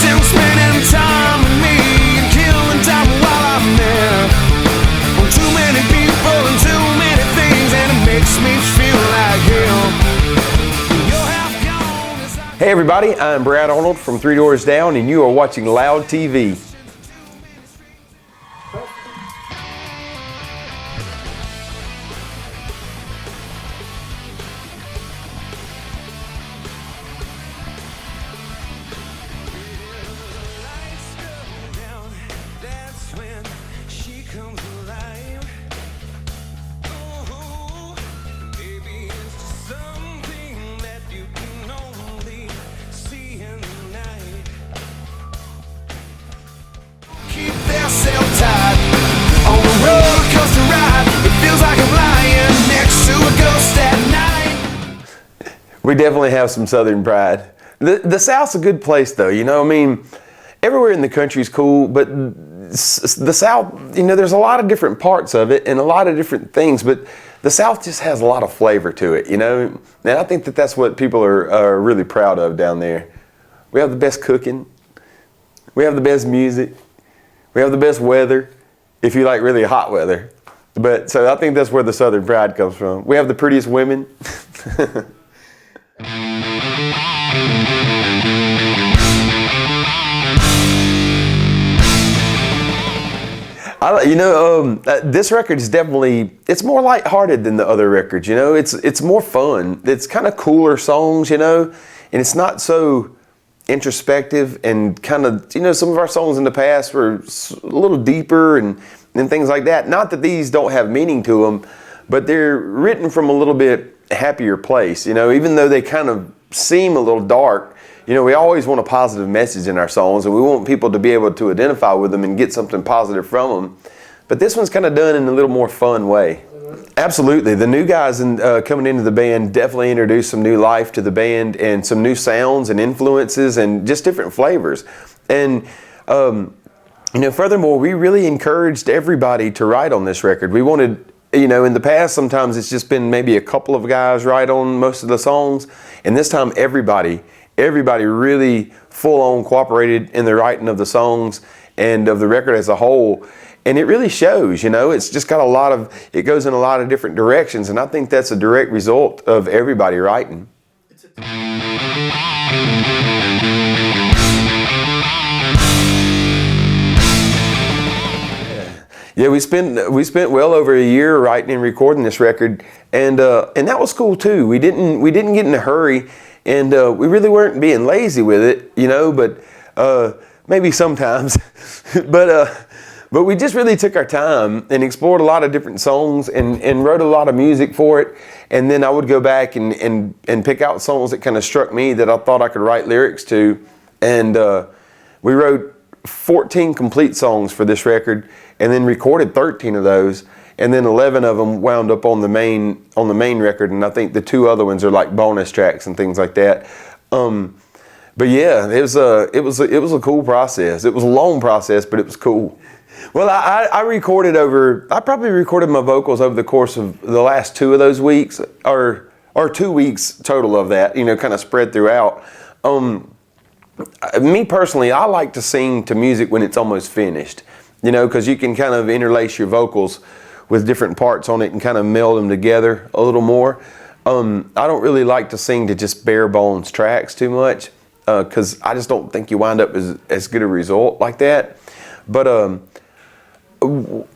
them spending time with me and killing time while I'm there. Too many people and too many things, and it makes me feel like hell. You're half gone as I... Hey everybody, I'm Brad Arnold from 3 Doors Down, and you are watching Loud TV. We definitely have some Southern pride. The South's a good place though, you know, I mean, everywhere in the country is cool, but the South, you know, there's a lot of different parts of it and a lot of different things, but the South just has a lot of flavor to it, you know, and I think that that's what people are really proud of down there. We have the best cooking, we have the best music, we have the best weather, if you like really hot weather. But so I think that's where the Southern pride comes from. We have the prettiest women. This record is definitely, it's more lighthearted than the other records, you know, it's more fun. It's kind of cooler songs, you know, and it's not so introspective and kind of, you know, some of our songs in the past were a little deeper and things like that. Not that these don't have meaning to them, but they're written from a little bit happier place, you know, even though they kind of seem a little dark. You know, we always want a positive message in our songs, and we want people to be able to identify with them and get something positive from them. But this one's kind of done in a little more fun way. Absolutely. The new guys coming into the band definitely introduced some new life to the band and some new sounds and influences and just different flavors. And, you know, furthermore, we really encouraged everybody to write on this record. We wanted, you know, in the past, sometimes it's just been maybe a couple of guys write on most of the songs. And this time, everybody really full-on cooperated in the writing of the songs and of the record as a whole. And it really shows, you know, it's just got it goes in a lot of different directions. And I think that's a direct result of everybody writing. Yeah, we spent well over a year writing and recording this record, and that was cool too. We didn't get in a hurry, and we really weren't being lazy with it, you know. But maybe sometimes, but we just really took our time and explored a lot of different songs and wrote a lot of music for it. And then I would go back and pick out songs that kind of struck me that I thought I could write lyrics to, and we wrote 14 complete songs for this record, and then recorded 13 of those, and then 11 of them wound up on the main record, and I think the 2 other ones are like bonus tracks and things like that. But yeah, it was a cool process. It was a long process, but it was cool. Well, I probably recorded my vocals over the course of the last 2 of those weeks, or 2 weeks total of that, you know, kind of spread throughout. Me personally, I like to sing to music when it's almost finished, you know, because you can kind of interlace your vocals with different parts on it and kind of meld them together a little more. I don't really like to sing to just bare bones tracks too much, because I just don't think you wind up as good a result like that. But, you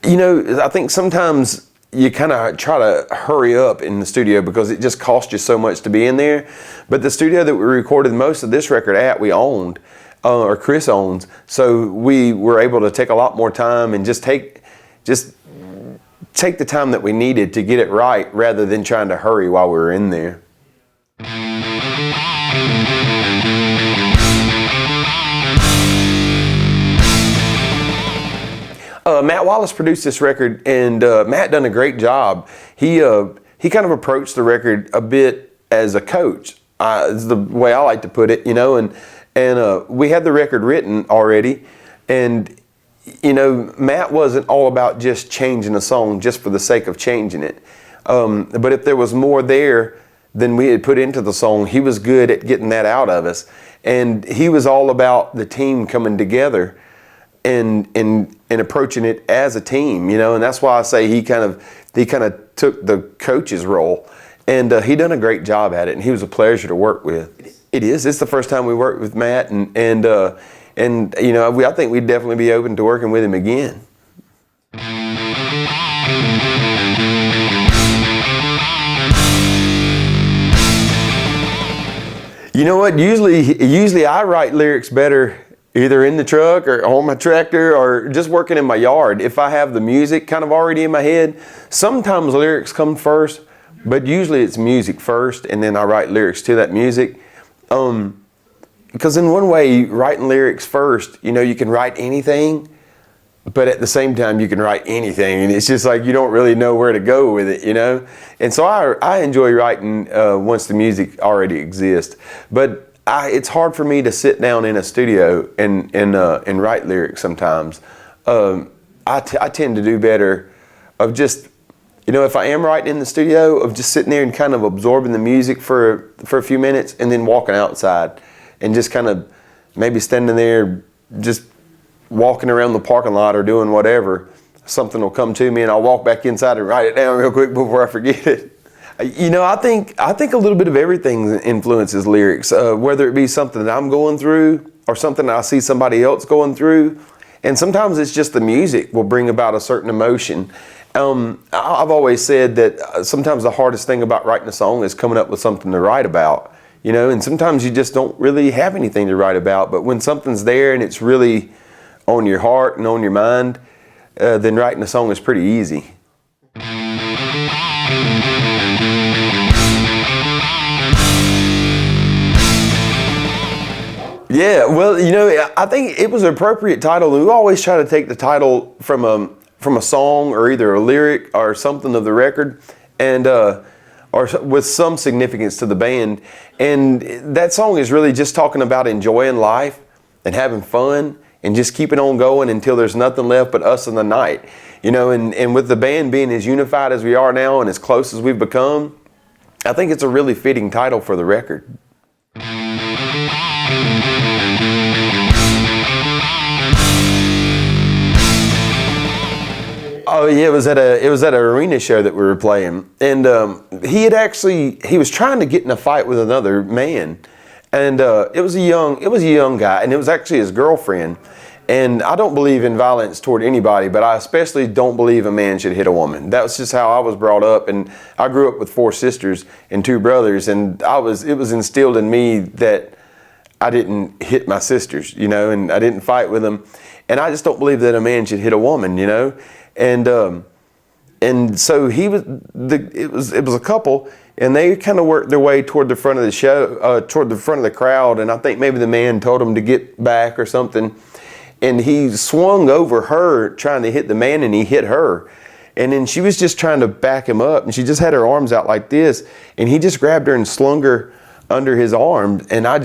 know, I think sometimes you kind of try to hurry up in the studio because it just costs you so much to be in there. But the studio that we recorded most of this record at, we owned, or Chris owns. So we were able to take a lot more time and just take the time that we needed to get it right, rather than trying to hurry while we were in there. Matt Wallace produced this record, and Matt done a great job. He kind of approached the record a bit as a coach, is the way I like to put it, you know, and we had the record written already, and you know, Matt wasn't all about just changing a song just for the sake of changing it. But if there was more there than we had put into the song, he was good at getting that out of us. and he was all about the team coming together and approaching it as a team, you know, and that's why I say he kind of took the coach's role, and he done a great job at it, and he was a pleasure to work with. It is. It's the first time we worked with Matt, and you know, I think we'd definitely be open to working with him again. You know what? Usually I write lyrics better either in the truck or on my tractor or just working in my yard. If I have the music kind of already in my head, sometimes lyrics come first, but usually it's music first, and then I write lyrics to that music. Because in one way, writing lyrics first, you know, you can write anything, but at the same time, you can write anything, and it's just like you don't really know where to go with it, you know? And so I enjoy writing once the music already exists. But it's hard for me to sit down in a studio and write lyrics sometimes. I tend to do better of just, you know, if I am writing in the studio, of just sitting there and kind of absorbing the music for a few minutes and then walking outside and just kind of maybe standing there just walking around the parking lot or doing whatever. Something will come to me and I'll walk back inside and write it down real quick before I forget it. You know, I think a little bit of everything influences lyrics, whether it be something that I'm going through or something that I see somebody else going through. And sometimes it's just the music will bring about a certain emotion. I've always said that sometimes the hardest thing about writing a song is coming up with something to write about, you know, and sometimes you just don't really have anything to write about. But when something's there and it's really on your heart and on your mind, then writing a song is pretty easy. Yeah, well, you know, I think it was an appropriate title. We always try to take the title from a song or either a lyric or something of the record, and or with some significance to the band. And that song is really just talking about enjoying life and having fun and just keeping on going until there's nothing left but us and the night. You know, and with the band being as unified as we are now and as close as we've become, I think it's a really fitting title for the record. Oh yeah, it was at an arena show that we were playing, and he was trying to get in a fight with another man, and it was a young guy, and it was actually his girlfriend. And I don't believe in violence toward anybody, but I especially don't believe a man should hit a woman. That was just how I was brought up, and I grew up with 4 sisters and 2 brothers, and it was instilled in me that I didn't hit my sisters, you know, and I didn't fight with them, and I just don't believe that a man should hit a woman, you know, and so it was a couple, and they kind of worked their way toward the front of the show, toward the front of the crowd, and I think maybe the man told them to get back or something. And he swung over her trying to hit the man, and he hit her. And then she was just trying to back him up, and she just had her arms out like this, and he just grabbed her and slung her under his arm. And I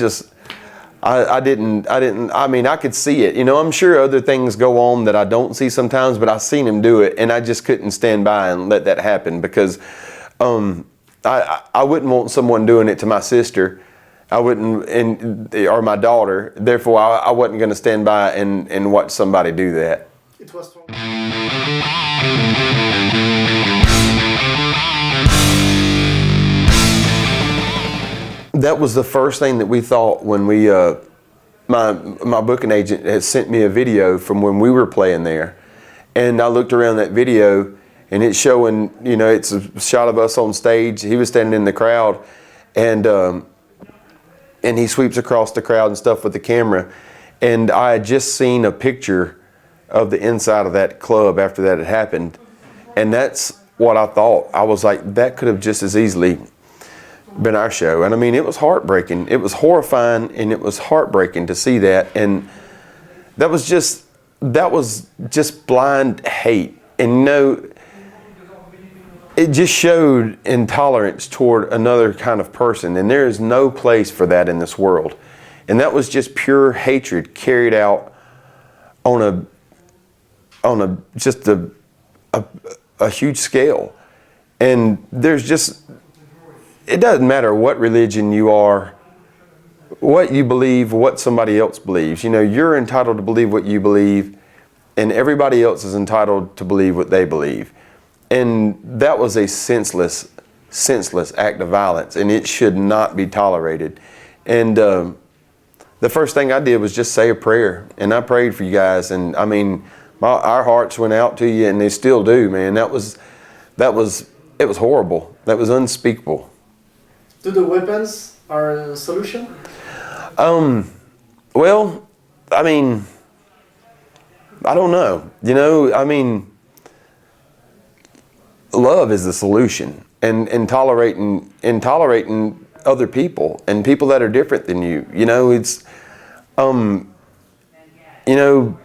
mean, I could see it. You know, I'm sure other things go on that I don't see sometimes, but I seen him do it, and I just couldn't stand by and let that happen, because I wouldn't want someone doing it to my sister. I wouldn't, or my daughter. Therefore, I wasn't going to stand by and watch somebody do that. That was the first thing that we thought when we, my booking agent had sent me a video from when we were playing there, and I looked around that video, and it's showing, you know, it's a shot of us on stage. He was standing in the crowd, and he sweeps across the crowd and stuff with the camera. And I had just seen a picture of the inside of that club after that had happened. And that's what I thought. I was like, that could have just as easily been our show. And I mean, it was heartbreaking. It was horrifying, and it was heartbreaking to see that. And that was just blind hate. And you know, it just showed intolerance toward another kind of person, and there is no place for that in this world. And that was just pure hatred carried out on a huge scale. And there's just, it doesn't matter what religion you are, what you believe, what somebody else believes. You know, you're entitled to believe what you believe, and everybody else is entitled to believe what they believe. And that was a senseless act of violence, and it should not be tolerated. And the first thing I did was just say a prayer, and I prayed for you guys. And I mean, our hearts went out to you, and they still do, man. It was horrible. That was unspeakable. Do the weapons are a solution? Well, I mean, I don't know. You know, I mean, love is the solution, and tolerating other people and people that are different than you. You know, it's, you know,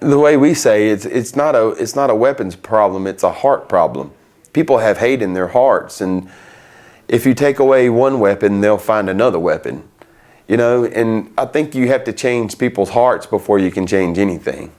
the way we say it's not a weapons problem. It's a heart problem. People have hate in their hearts, and if you take away one weapon, they'll find another weapon. You know, and I think you have to change people's hearts before you can change anything.